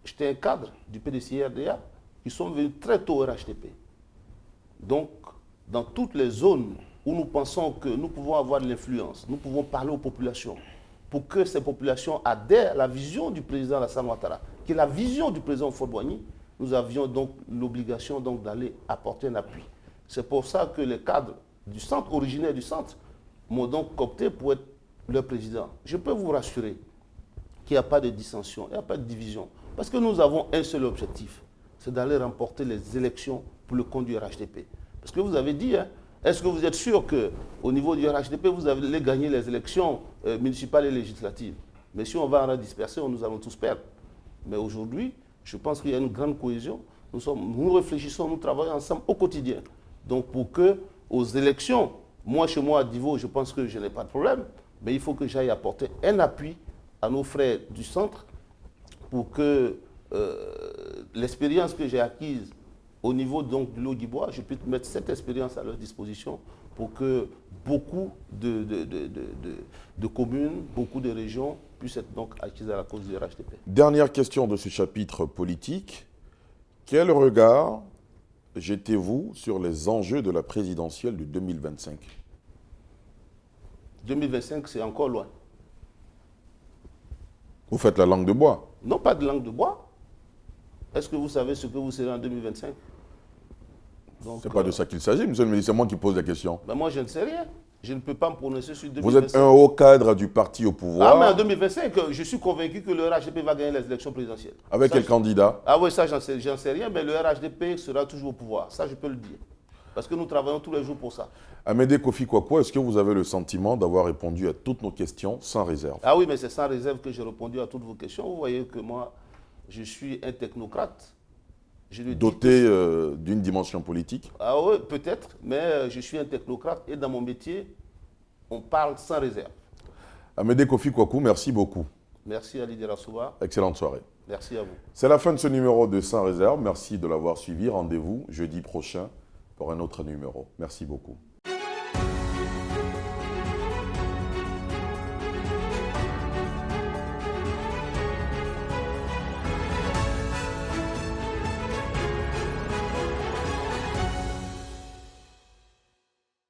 j'étais un cadre du PDCI-RDA qui sont venus très tôt au RHDP. Donc, dans toutes les zones où nous pensons que nous pouvons avoir de l'influence, nous pouvons parler aux populations pour que ces populations adhèrent à la vision du président Alassane Ouattara, qui est la vision du président Fort Boigny, nous avions donc l'obligation d'aller apporter un appui. C'est pour ça que les cadres du centre, originaires du centre, m'ont donc opté pour être leur président. Je peux vous rassurer qu'il n'y a pas de dissension, il n'y a pas de division. Parce que nous avons un seul objectif, c'est d'aller remporter les élections pour le compte du RHDP. Parce que vous avez dit, hein, est-ce que vous êtes sûr qu'au niveau du RHDP, vous allez gagner les élections municipales et législatives? Mais si on va en disperser, nous allons tous perdre. Mais aujourd'hui, je pense qu'il y a une grande cohésion. Nous réfléchissons, nous travaillons ensemble au quotidien. Donc pour que aux élections, moi chez moi à Divo, je pense que je n'ai pas de problème, mais il faut que j'aille apporter un appui à nos frères du centre pour que l'expérience que j'ai acquise au niveau donc du Lot-Guibois, je puisse mettre cette expérience à leur disposition pour que beaucoup de communes, beaucoup de régions puissent être donc acquises à la cause du RHDP. Dernière question de ce chapitre politique. Quel regard jetez-vous sur les enjeux de la présidentielle de 2025? 2025, c'est encore loin. Vous faites la langue de bois? Non, pas de langue de bois. Est-ce que vous savez ce que vous serez en 2025? Ce n'est pas de ça qu'il s'agit, monsieur le ministre, c'est moi qui pose la question. Ben moi, je ne sais rien. Je ne peux pas me prononcer sur 2025. Vous êtes un haut cadre du parti au pouvoir. Ah, mais en 2025, je suis convaincu que le RHDP va gagner les élections présidentielles. Avec quel candidat? Ah oui, ça, j'en sais rien, mais le RHDP sera toujours au pouvoir. Ça, je peux le dire. Parce que nous travaillons tous les jours pour ça. Amédée Kofi Kwakwa, est-ce que vous avez le sentiment d'avoir répondu à toutes nos questions sans réserve? Ah oui, mais c'est sans réserve que j'ai répondu à toutes vos questions. Vous voyez que moi, je suis un technocrate. Doté d'une dimension politique? Ah oui, peut-être, mais je suis un technocrate et dans mon métier, on parle sans réserve. Amédée Kofi Kwakwa, merci beaucoup. Merci Ali Derasouba. Excellente soirée. Merci à vous. C'est la fin de ce numéro de Sans Réserve. Merci de l'avoir suivi. Rendez-vous jeudi prochain pour un autre numéro. Merci beaucoup.